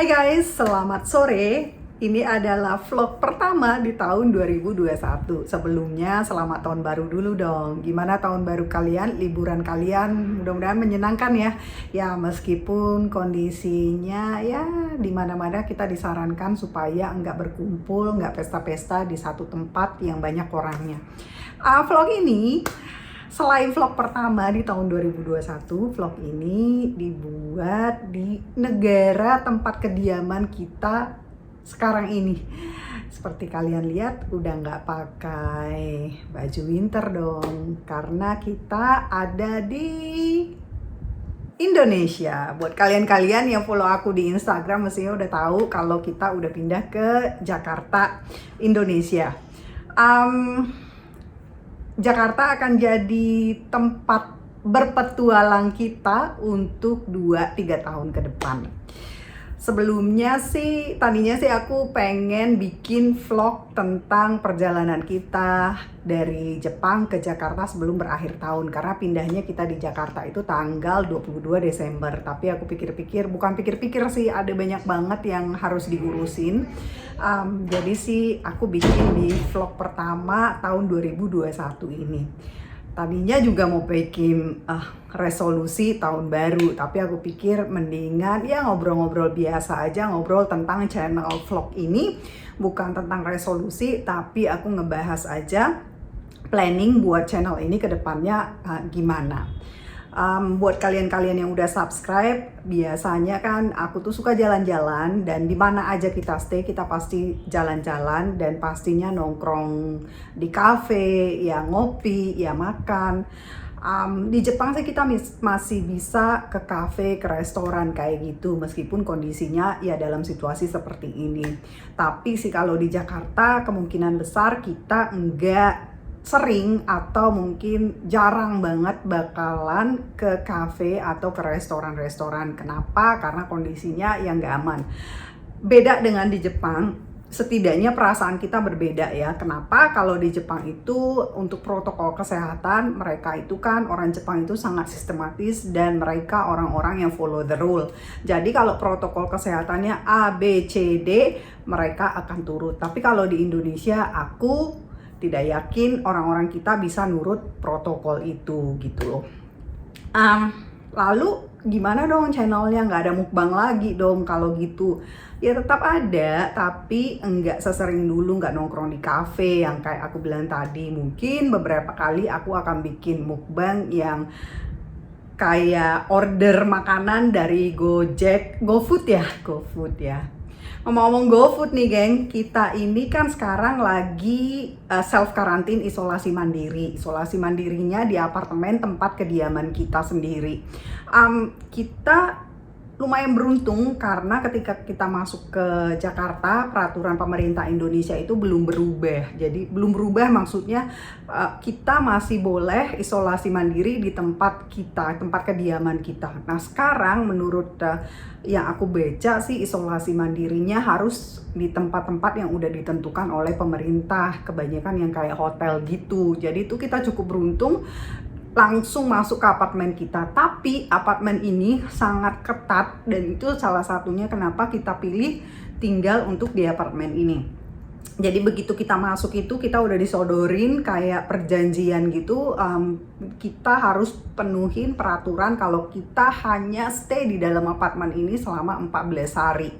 Hai guys, selamat sore. Ini adalah vlog pertama di tahun 2021. Sebelumnya selamat tahun baru dulu dong. Gimana tahun baru kalian, liburan kalian? Mudah-mudahan menyenangkan ya. Ya meskipun kondisinya ya di mana-mana kita disarankan supaya nggak berkumpul, nggak pesta-pesta di satu tempat yang banyak orangnya. Vlog ini selain vlog pertama di tahun 2021, vlog ini dibuat di negara tempat kediaman kita sekarang ini. Seperti kalian lihat, udah nggak pakai baju winter dong, karena kita ada di Indonesia. Buat kalian-kalian yang follow aku di Instagram, mestinya udah tahu kalau kita udah pindah ke Jakarta, Indonesia. Jakarta akan jadi tempat berpetualang kita untuk 2-3 tahun ke depan. Sebelumnya sih, tadinya sih aku pengen bikin vlog tentang perjalanan kita dari Jepang ke Jakarta sebelum berakhir tahun. Karena pindahnya kita di Jakarta itu tanggal 22 Desember. Tapi aku pikir-pikir, bukan pikir-pikir sih, ada banyak banget yang harus diurusin. Jadi sih aku bikin di vlog pertama tahun 2021 ini. Tadinya juga mau bikin resolusi tahun baru, tapi aku pikir mendingan ya ngobrol-ngobrol biasa aja, ngobrol tentang channel vlog ini, bukan tentang resolusi, tapi aku ngebahas aja planning buat channel ini ke depannya gimana. Buat kalian-kalian yang udah subscribe, biasanya kan aku tuh suka jalan-jalan, dan di mana aja kita stay kita pasti jalan-jalan, dan pastinya nongkrong di cafe, ya ngopi, ya makan. Di Jepang sih kita masih bisa ke cafe, ke restoran kayak gitu, meskipun kondisinya ya dalam situasi seperti ini. Tapi sih kalau di Jakarta kemungkinan besar kita enggak sering atau mungkin jarang banget bakalan ke cafe atau ke restoran-restoran. Kenapa? Karena kondisinya yang nggak aman. Beda dengan di Jepang, setidaknya perasaan kita berbeda ya. Kenapa? Kalau di Jepang itu untuk protokol kesehatan, mereka itu kan orang Jepang itu sangat sistematis dan mereka orang-orang yang follow the rule. Jadi kalau protokol kesehatannya A, B, C, D, mereka akan turut. Tapi kalau di Indonesia, aku tidak yakin orang-orang kita bisa nurut protokol itu gitu loh. Lalu gimana dong channelnya? Nggak ada mukbang lagi dong kalau gitu. Ya tetap ada, tapi enggak sesering dulu, nggak nongkrong di cafe yang kayak aku bilang tadi. Mungkin beberapa kali aku akan bikin mukbang yang kayak order makanan dari GoFood ya. Ngomong-ngomong GoFood nih geng, kita ini kan sekarang lagi self karantin, isolasi mandiri. Isolasi mandirinya di apartemen tempat kediaman kita sendiri. Kita lumayan beruntung karena ketika kita masuk ke Jakarta, peraturan pemerintah Indonesia itu belum berubah. Jadi belum berubah maksudnya kita masih boleh isolasi mandiri di tempat kita, tempat kediaman kita. Nah sekarang menurut yang aku baca sih isolasi mandirinya harus di tempat-tempat yang udah ditentukan oleh pemerintah. Kebanyakan yang kayak hotel gitu. Jadi itu kita cukup beruntung langsung masuk ke apartemen kita. Tapi apartemen ini sangat ketat, dan itu salah satunya kenapa kita pilih tinggal untuk di apartemen ini. Jadi begitu kita masuk itu kita udah disodorin kayak perjanjian gitu, kita harus penuhin peraturan kalau kita hanya stay di dalam apartemen ini selama 14 hari.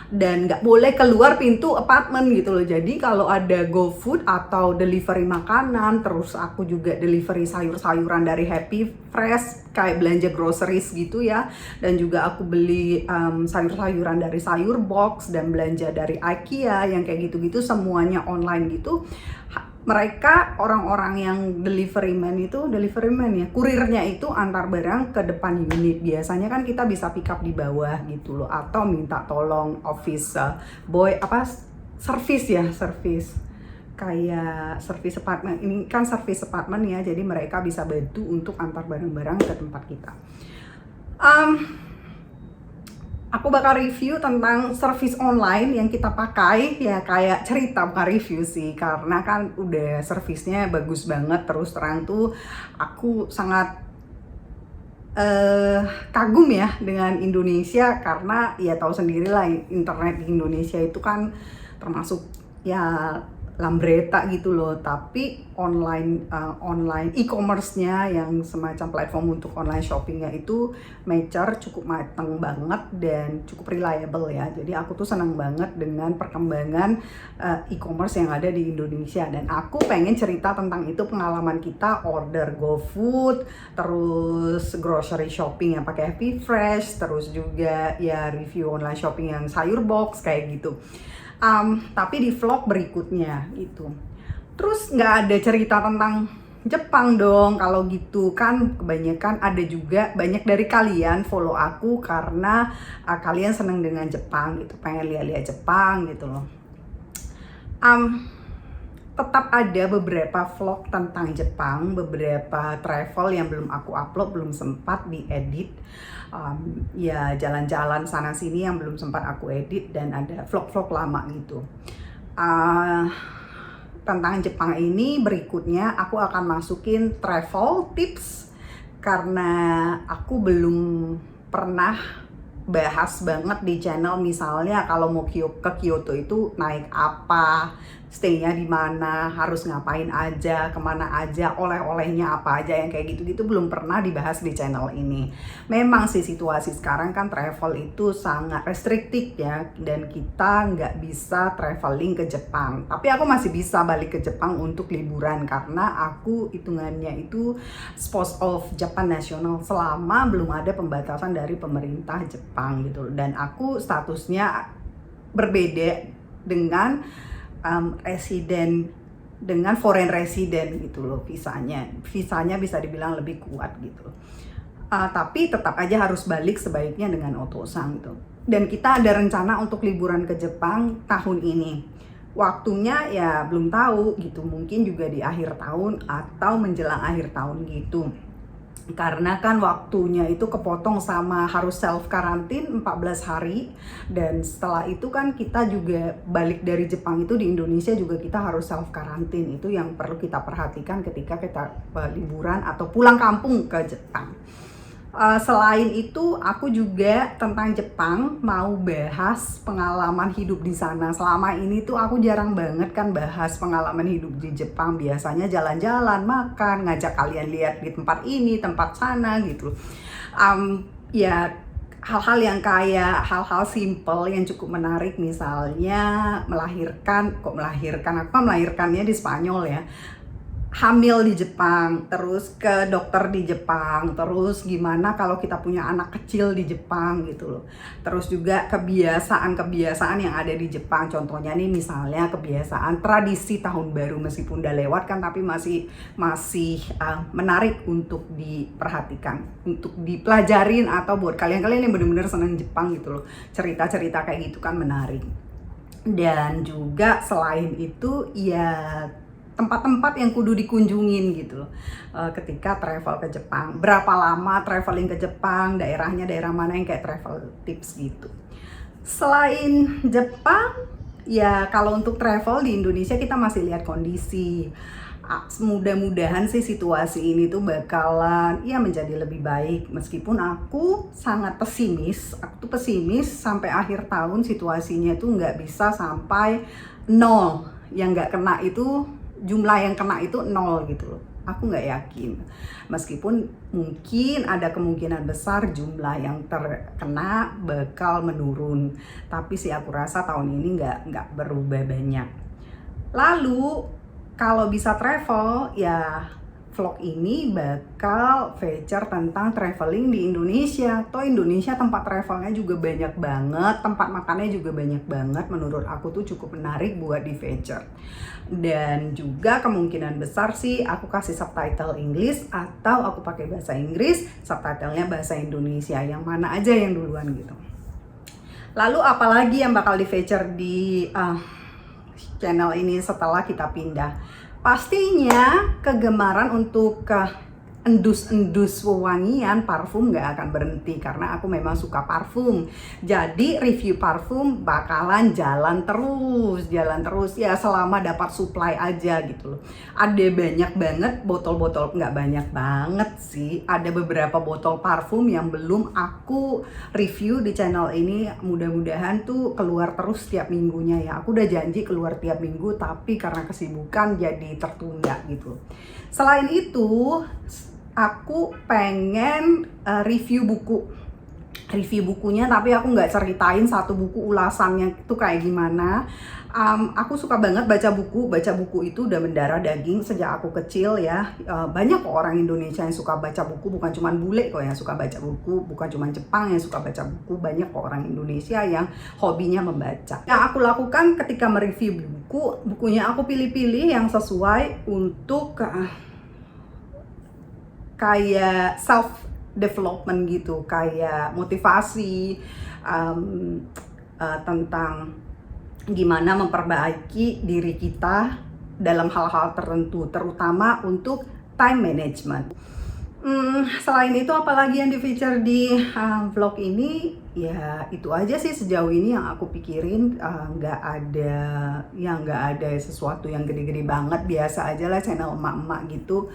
Dan nggak boleh keluar pintu apartemen gitu loh. Jadi kalau ada GoFood atau delivery makanan, terus aku juga delivery sayur-sayuran dari Happy Fresh, kayak belanja groceries gitu ya, dan juga aku beli sayur-sayuran dari Sayur Box dan belanja dari IKEA yang kayak gitu-gitu, semuanya online gitu. Mereka orang-orang yang delivery man ya, kurirnya itu antar barang ke depan unit. Biasanya kan kita bisa pick up di bawah gitu loh, atau minta tolong office boy, service kayak service apartment. Ini kan service apartment ya, jadi mereka bisa bantu untuk antar barang-barang ke tempat kita. Aku bakal review tentang service online yang kita pakai, ya kayak cerita, bukan review sih, karena kan udah servisnya bagus banget. Terus terang tuh aku sangat kagum ya dengan Indonesia, karena ya tahu sendiri lah internet di Indonesia itu kan termasuk ya lambreta gitu loh. Tapi online e-commerce-nya yang semacam platform untuk online shoppingnya itu mature, cukup mateng banget dan cukup reliable ya. Jadi aku tuh senang banget dengan perkembangan e-commerce yang ada di Indonesia, dan aku pengen cerita tentang itu, pengalaman kita order GoFood, terus grocery shopping yang pakai Happy Fresh, terus juga ya review online shopping yang sayur box kayak gitu. Tapi di vlog berikutnya gitu. Terus nggak ada cerita tentang Jepang dong. Kalau gitu kan kebanyakan ada juga banyak dari kalian follow aku karena kalian seneng dengan Jepang gitu, pengen lihat-lihat Jepang gitu loh. Tetap ada beberapa vlog tentang Jepang, beberapa travel yang belum aku upload, belum sempat diedit. Ya jalan-jalan sana sini yang belum sempat aku edit, dan ada vlog-vlog lama gitu. Tentang Jepang ini berikutnya aku akan masukin travel tips, karena aku belum pernah bahas banget di channel. Misalnya kalau mau ke Kyoto itu naik apa, stay-nya di mana, harus ngapain aja, kemana aja, oleh-olehnya apa aja, yang kayak gitu-gitu belum pernah dibahas di channel ini. Memang sih situasi sekarang kan travel itu sangat restriktif ya, dan kita nggak bisa traveling ke Jepang. Tapi aku masih bisa balik ke Jepang untuk liburan, karena aku hitungannya itu spouse of Japan nasional selama belum ada pembatasan dari pemerintah Jepang gitu. Dan aku statusnya berbeda dengan resident, dengan foreign resident gitu loh. Visanya bisa dibilang lebih kuat gitu. Tapi tetap aja harus balik sebaiknya dengan otosang gitu. Dan kita ada rencana untuk liburan ke Jepang tahun ini. Waktunya ya belum tahu gitu, mungkin juga di akhir tahun atau menjelang akhir tahun gitu. Karena kan waktunya itu kepotong sama harus self karantin 14 hari, dan setelah itu kan kita juga balik dari Jepang itu di Indonesia juga kita harus self karantin. Itu yang perlu kita perhatikan ketika kita liburan atau pulang kampung ke Jepang. Selain itu aku juga tentang Jepang mau bahas pengalaman hidup di sana. Selama ini tuh aku jarang banget kan bahas pengalaman hidup di Jepang. Biasanya jalan-jalan, makan, ngajak kalian lihat di tempat ini, tempat sana gitu. Ya hal-hal yang kayak hal-hal simple yang cukup menarik, misalnya aku melahirkannya di Spanyol ya, hamil di Jepang, terus ke dokter di Jepang, terus gimana kalau kita punya anak kecil di Jepang gitu loh. Terus juga kebiasaan-kebiasaan yang ada di Jepang, contohnya nih misalnya kebiasaan tradisi tahun baru, meskipun udah lewat kan, tapi masih menarik untuk diperhatikan, untuk dipelajarin, atau buat kalian-kalian yang benar-benar senang Jepang gitu loh. Cerita-cerita kayak gitu kan menarik. Dan juga selain itu ya tempat-tempat yang kudu dikunjungin gitu loh ketika travel ke Jepang. Berapa lama traveling ke Jepang, daerahnya daerah mana yang kayak travel tips gitu. Selain Jepang, ya kalau untuk travel di Indonesia kita masih lihat kondisi. Mudah-mudahan sih situasi ini tuh bakalan ya menjadi lebih baik. Meskipun aku sangat pesimis, aku tuh pesimis sampai akhir tahun situasinya tuh nggak bisa sampai 0. Yang nggak kena itu, jumlah yang kena itu 0 gitu loh. Aku nggak yakin. Meskipun mungkin ada kemungkinan besar jumlah yang terkena bakal menurun. Tapi sih aku rasa tahun ini nggak berubah banyak. Lalu kalau bisa travel ya vlog ini bakal feature tentang traveling di Indonesia. Toh Indonesia tempat travelnya juga banyak banget, tempat makannya juga banyak banget. Menurut aku tuh cukup menarik buat di feature. Dan juga kemungkinan besar sih aku kasih subtitle English, atau aku pakai bahasa Inggris, subtitlenya bahasa Indonesia, yang mana aja yang duluan gitu. Lalu apalagi yang bakal di feature di channel ini setelah kita pindah? Pastinya kegemaran untuk endus-endus wewangian, parfum nggak akan berhenti karena aku memang suka parfum. Jadi review parfum bakalan jalan terus ya selama dapat supply aja gitu loh. Ada banyak banget botol-botol, nggak banyak banget sih, ada beberapa botol parfum yang belum aku review di channel ini. Mudah-mudahan tuh keluar terus tiap minggunya ya. Aku udah janji keluar tiap minggu, tapi karena kesibukan jadi tertunda gitu. Selain itu, aku pengen review bukunya, tapi aku nggak ceritain satu buku ulasannya itu kayak gimana. Aku suka banget baca buku itu udah mendarah daging sejak aku kecil ya. Banyak kok orang Indonesia yang suka baca buku, bukan cuma bule kok yang suka baca buku, bukan cuma Jepang yang suka baca buku, banyak kok orang Indonesia yang hobinya membaca. Yang aku lakukan ketika mereview bukunya aku pilih-pilih yang sesuai untuk kayak self development gitu, kayak motivasi tentang gimana memperbaiki diri kita dalam hal-hal tertentu, terutama untuk time management. Selain itu apalagi yang di feature di vlog ini, ya itu aja sih sejauh ini yang aku pikirin. Nggak ada sesuatu yang gede-gede banget, biasa aja lah channel emak-emak gitu.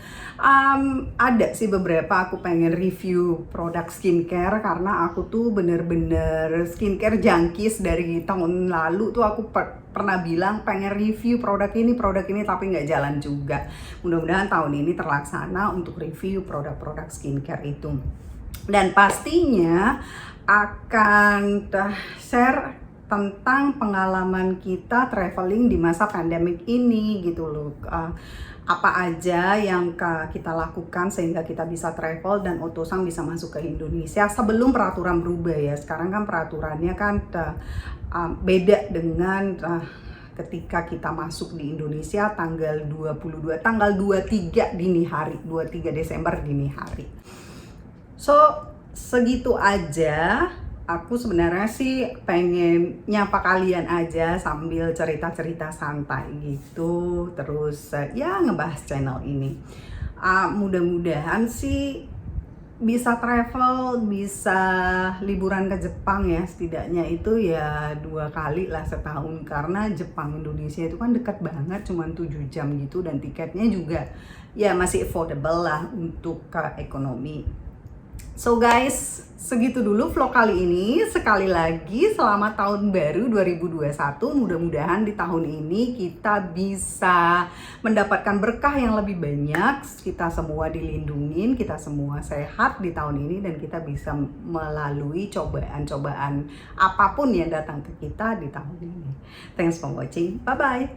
Ada sih beberapa aku pengen review produk skincare karena aku tuh bener-bener skincare junkies. Dari tahun lalu tuh aku pernah bilang pengen review produk ini tapi nggak jalan juga. Mudah-mudahan tahun ini terlaksana untuk review produk-produk skincare itu. Dan pastinya akan share tentang pengalaman kita traveling di masa pandemik ini gitu loh. Apa aja yang kita lakukan sehingga kita bisa travel dan Otosan bisa masuk ke Indonesia sebelum peraturan berubah ya. Sekarang kan peraturannya kan beda dengan ketika kita masuk di Indonesia tanggal 23 dini hari, 23 Desember dini hari. So, segitu aja. Aku sebenarnya sih pengen nyapa kalian aja sambil cerita-cerita santai gitu. Terus ya ngebahas channel ini. Mudah-mudahan sih bisa travel, bisa liburan ke Jepang ya, setidaknya itu ya 2 kali lah setahun, karena Jepang Indonesia itu kan dekat banget, cuma 7 jam gitu, dan tiketnya juga ya masih affordable lah untuk ekonomi. So guys, segitu dulu vlog kali ini. Sekali lagi selamat tahun baru 2021. Mudah-mudahan di tahun ini kita bisa mendapatkan berkah yang lebih banyak. Kita semua dilindungin, kita semua sehat di tahun ini, dan kita bisa melalui cobaan-cobaan apapun yang datang ke kita di tahun ini. Thanks for watching. Bye-bye.